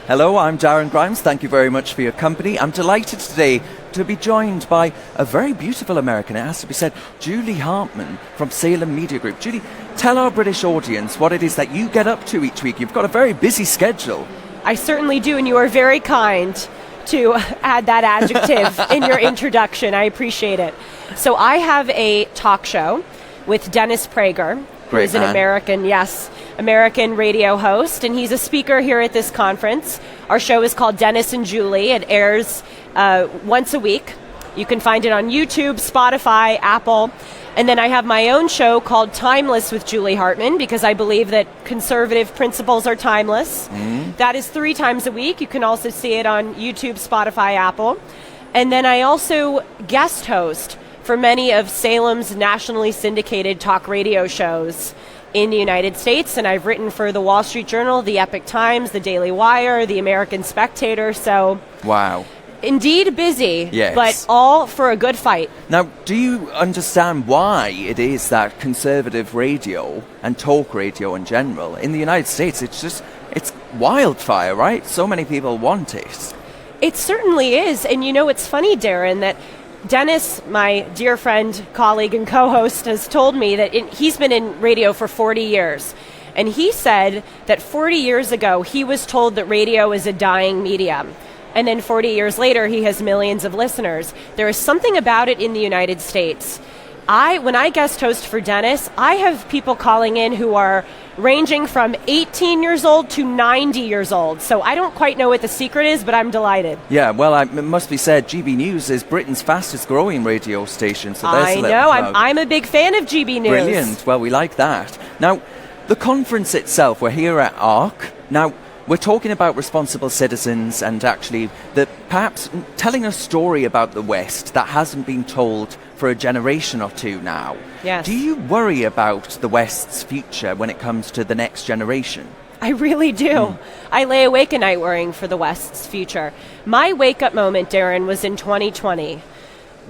Hello, I'm Darren Grimes. Thank you very much for your company. I'm delighted today to be joined by a very beautiful American, it has to be said, Julie Hartman from Salem Media Group. Julie, tell our British audience what it is that you get up to each week. You've got a very busy schedule. I certainly do, and you are very kind to add that adjective in your introduction. I appreciate it. So I have a talk show with Dennis Prager, who is an American radio host, and he's a speaker here at this conference. Our show is called Dennis and Julie. It airs once a week. You can find it on YouTube, Spotify, Apple. And then I have my own show called Timeless with Julie Hartman, because I believe that conservative principles are timeless. That is 3 times a week. You can also see it on YouTube, Spotify, Apple. And then I also guest host for many of Salem's nationally syndicated talk radio shows in the United States, and I've written for the Wall Street Journal, the Epoch Times, the Daily Wire, the American Spectator, so... Wow. Indeed busy, yes. But all for a good fight. Now, do you understand why it is that conservative radio and talk radio in general, in the United States, it's wildfire, right? So many people want it. It certainly is, and you know, it's funny, Darren, that Dennis, my dear friend, colleague, and co-host, has told me that he's been in radio for 40 years. And he said that 40 years ago, he was told that radio is a dying medium. And then 40 years later, he has millions of listeners. There is something about it in the United States. When I guest host for Dennis, I have people calling in who are ranging from 18 years old to 90 years old. So I don't quite know what the secret is, but I'm delighted. Yeah, well, it must be said, GB News is Britain's fastest growing radio station. So I know, I'm a big fan of GB News. Brilliant, well, we like that. Now, the conference itself, we're here at ARC. Now, we're talking about responsible citizens and actually perhaps telling a story about the West that hasn't been told for a generation or two now. Yes. Do you worry about the West's future when it comes to the next generation? I really do. I lay awake at night worrying for the West's future. My wake-up moment, Darren, was in 2020.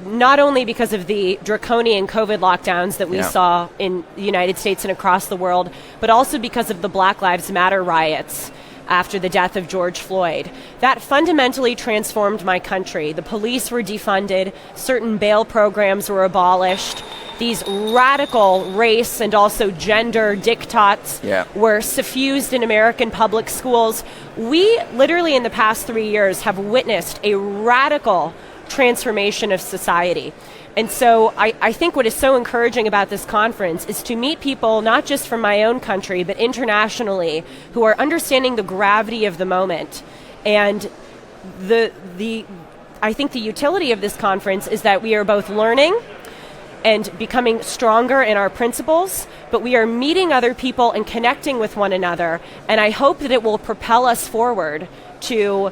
Not only because of the draconian COVID lockdowns that we saw in the United States and across the world, but also because of the Black Lives Matter riots after the death of George Floyd. That fundamentally transformed my country. The police were defunded, certain bail programs were abolished, these radical race and also gender diktats were suffused in American public schools. We literally in the past 3 years have witnessed a radical transformation of society. And so I think what is so encouraging about this conference is to meet people not just from my own country, but internationally, who are understanding the gravity of the moment. And I think the utility of this conference is that we are both learning and becoming stronger in our principles, but we are meeting other people and connecting with one another. And I hope that it will propel us forward to,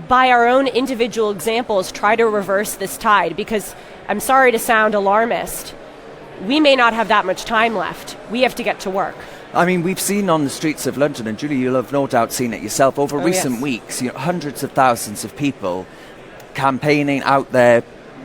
by our own individual examples, try to reverse this tide, because I'm sorry to sound alarmist, we may not have that much time left. We have to get to work. I mean, we've seen on the streets of London, and Julie, you'll have no doubt seen it yourself, over recent weeks, hundreds of thousands of people campaigning out there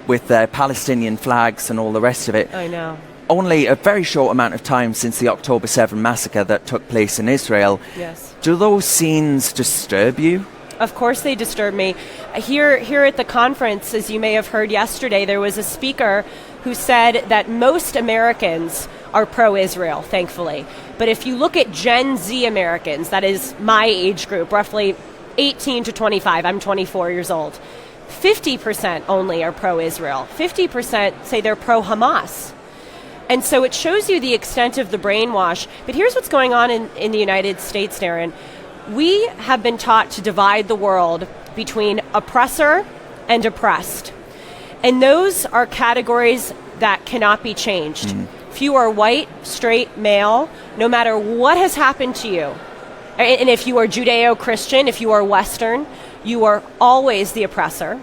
with their Palestinian flags and all the rest of it. I know. Only a very short amount of time since the October 7 massacre that took place in Israel. Yes. Do those scenes disturb you? Of course they disturb me. Here at the conference, as you may have heard yesterday, there was a speaker who said that most Americans are pro-Israel, thankfully. But if you look at Gen Z Americans, that is my age group, roughly 18 to 25, I'm 24 years old, 50% only are pro-Israel. 50% say they're pro-Hamas. And so it shows you the extent of the brainwash. But here's what's going on in the United States, Darren. We have been taught to divide the world between oppressor and oppressed. And those are categories that cannot be changed. If you are white, straight, male, no matter what has happened to you, and if you are Judeo-Christian, if you are Western, you are always the oppressor.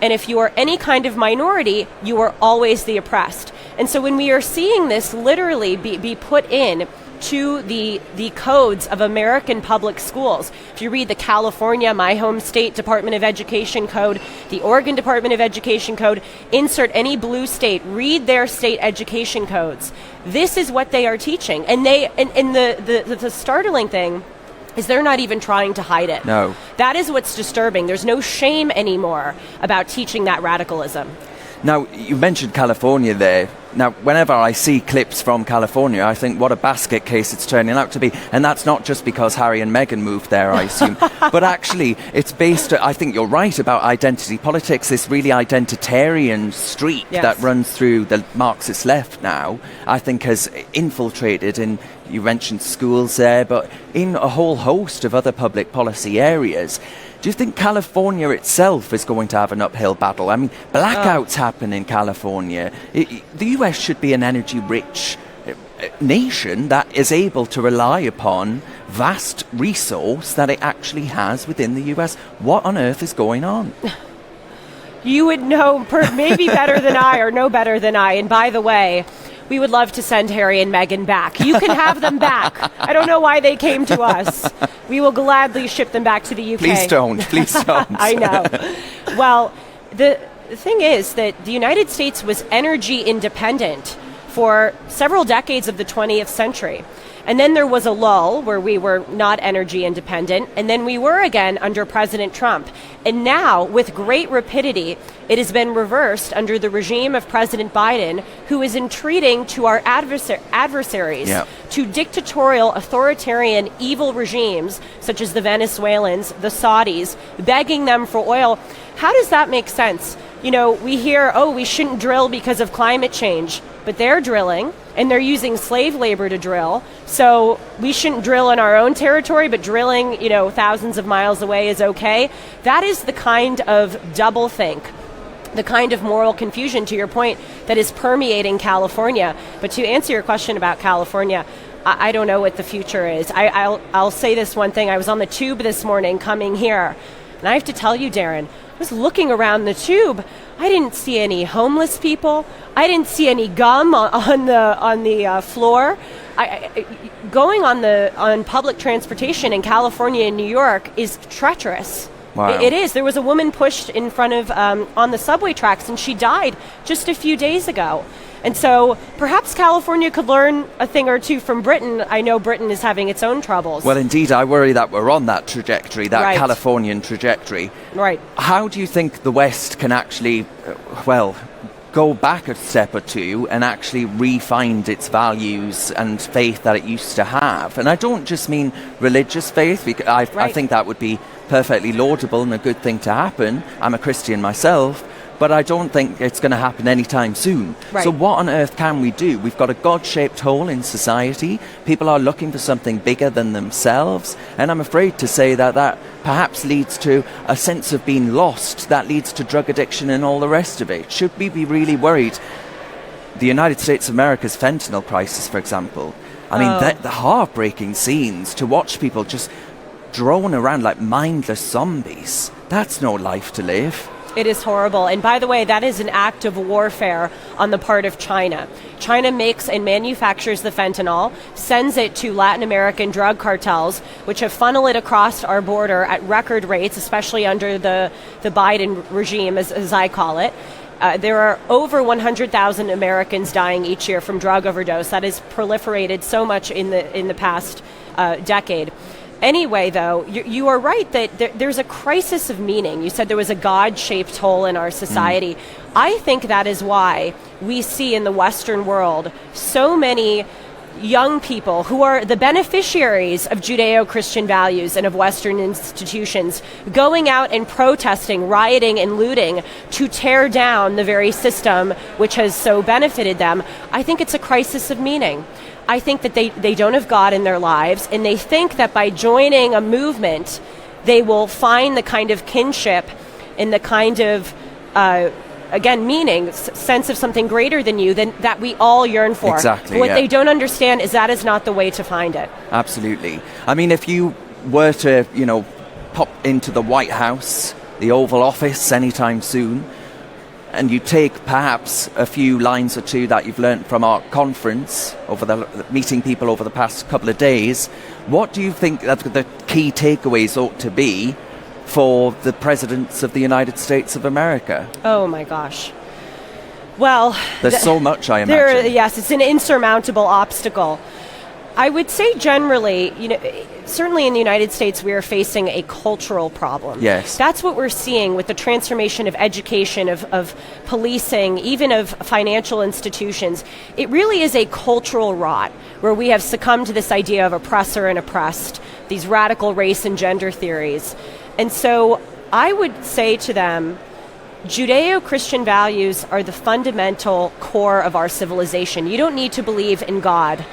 And if you are any kind of minority, you are always the oppressed. And so when we are seeing this literally be put in to the codes of American public schools. If you read the California, my home state, Department of Education code, the Oregon Department of Education code, insert any blue state, read their state education codes. This is what they are teaching. And the startling thing is they're not even trying to hide it. No. That is what's disturbing. There's no shame anymore about teaching that radicalism. Now, you mentioned California there. Now, whenever I see clips from California, I think what a basket case it's turning out to be. And that's not just because Harry and Meghan moved there, I assume. But actually, it's based, I think you're right about identity politics, this really identitarian streak that runs through the Marxist left now, I think has infiltrated in, you mentioned schools there, but in a whole host of other public policy areas. Do you think California itself is going to have an uphill battle? I mean, blackouts happen in California. The US should be an energy-rich nation that is able to rely upon vast resource that it actually has within the US. What on earth is going on? You would know maybe better than I, or know better than I. And by the way, we would love to send Harry and Meghan back. You can have them back. I don't know why they came to us. We will gladly ship them back to the UK. Please don't. Please don't. I know. Well, the thing is that the United States was energy independent for several decades of the 20th century. And then there was a lull where we were not energy independent, and then we were again under President Trump. And now, with great rapidity, it has been reversed under the regime of President Biden, who is entreating to our adversaries, to dictatorial, authoritarian, evil regimes, such as the Venezuelans, the Saudis, begging them for oil. How does that make sense? You know, we hear, we shouldn't drill because of climate change, but they're drilling, and they're using slave labor to drill. So we shouldn't drill in our own territory, but drilling, thousands of miles away is okay. That is the kind of doublethink, the kind of moral confusion, to your point, that is permeating California. But to answer your question about California, I don't know what the future is. I'll say this one thing. I was on the tube this morning coming here, and I have to tell you, Darren, I was looking around the tube. I didn't see any homeless people. I didn't see any gum on the floor. Going on public transportation in California and New York is treacherous. Wow. It is. There was a woman pushed in front of on the subway tracks, and she died just a few days ago. And so perhaps California could learn a thing or two from Britain. I know Britain is having its own troubles. Well, indeed, I worry that we're on that trajectory, that Californian trajectory. Right. How do you think the West can actually, go back a step or two and actually re-find its values and faith that it used to have? And I don't just mean religious faith, because I think that would be perfectly laudable and a good thing to happen. I'm a Christian myself. But I don't think it's going to happen anytime soon. Right. So what on earth can we do? We've got a God-shaped hole in society. People are looking for something bigger than themselves. And I'm afraid to say that perhaps leads to a sense of being lost. That leads to drug addiction and all the rest of it. Should we be really worried? The United States of America's fentanyl crisis, for example. I mean, the heartbreaking scenes to watch people just drone around like mindless zombies. That's no life to live. It is horrible. And by the way, that is an act of warfare on the part of China. China makes and manufactures the fentanyl, sends it to Latin American drug cartels, which have funneled it across our border at record rates, especially under the Biden regime, as I call it. There are over 100,000 Americans dying each year from drug overdose. That has proliferated so much in the past decade. Anyway, though, you are right that there's a crisis of meaning. You said there was a God-shaped hole in our society. I think that is why we see in the Western world so many young people who are the beneficiaries of Judeo-Christian values and of Western institutions going out and protesting, rioting, and looting to tear down the very system which has so benefited them. I think it's a crisis of meaning. I think that they don't have God in their lives, and they think that by joining a movement, they will find the kind of kinship and the kind of, meaning, sense of something greater than you that we all yearn for. Exactly. But what they don't understand is that is not the way to find it. Absolutely. I mean, if you were to, pop into the White House, the Oval Office anytime soon, and you take perhaps a few lines or two that you've learnt from our conference meeting people over the past couple of days, what do you think that the key takeaways ought to be for the presidents of the United States of America? Oh my gosh. Well, there's so much, I imagine. Yes, it's an insurmountable obstacle. I would say generally, certainly in the United States, we are facing a cultural problem. Yes. That's what we're seeing with the transformation of education, of policing, even of financial institutions. It really is a cultural rot where we have succumbed to this idea of oppressor and oppressed, these radical race and gender theories. And so I would say to them, Judeo-Christian values are the fundamental core of our civilization. You don't need to believe in God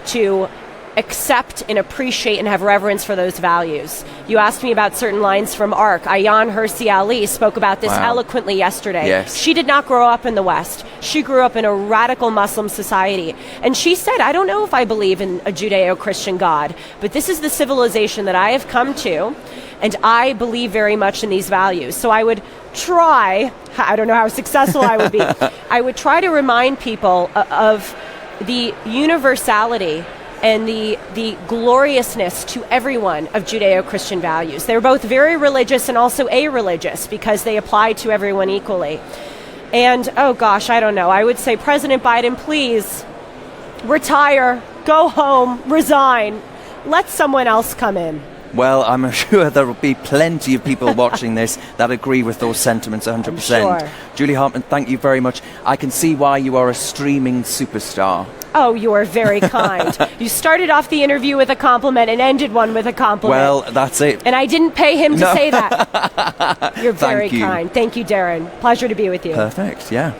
to accept and appreciate and have reverence for those values. You asked me about certain lines from ARC. Ayaan Hirsi Ali spoke about this eloquently yesterday. Yes. She did not grow up in the West. She grew up in a radical Muslim society. And she said, I don't know if I believe in a Judeo-Christian God, but this is the civilization that I have come to, and I believe very much in these values. So I would try, I don't know how successful I would be, I would try to remind people of the universality and the gloriousness to everyone of Judeo-Christian values. They're both very religious and also a-religious because they apply to everyone equally. And, oh gosh, I don't know. I would say, President Biden, please retire, go home, resign. Let someone else come in. Well, I'm sure there will be plenty of people watching this that agree with those sentiments 100%. I'm sure. Julie Hartman, thank you very much. I can see why you are a streaming superstar. Oh, you are very kind. You started off the interview with a compliment and ended one with a compliment. Well, that's it. And I didn't pay him to say that. You're very kind. Thank you, Darren. Pleasure to be with you. Perfect, yeah.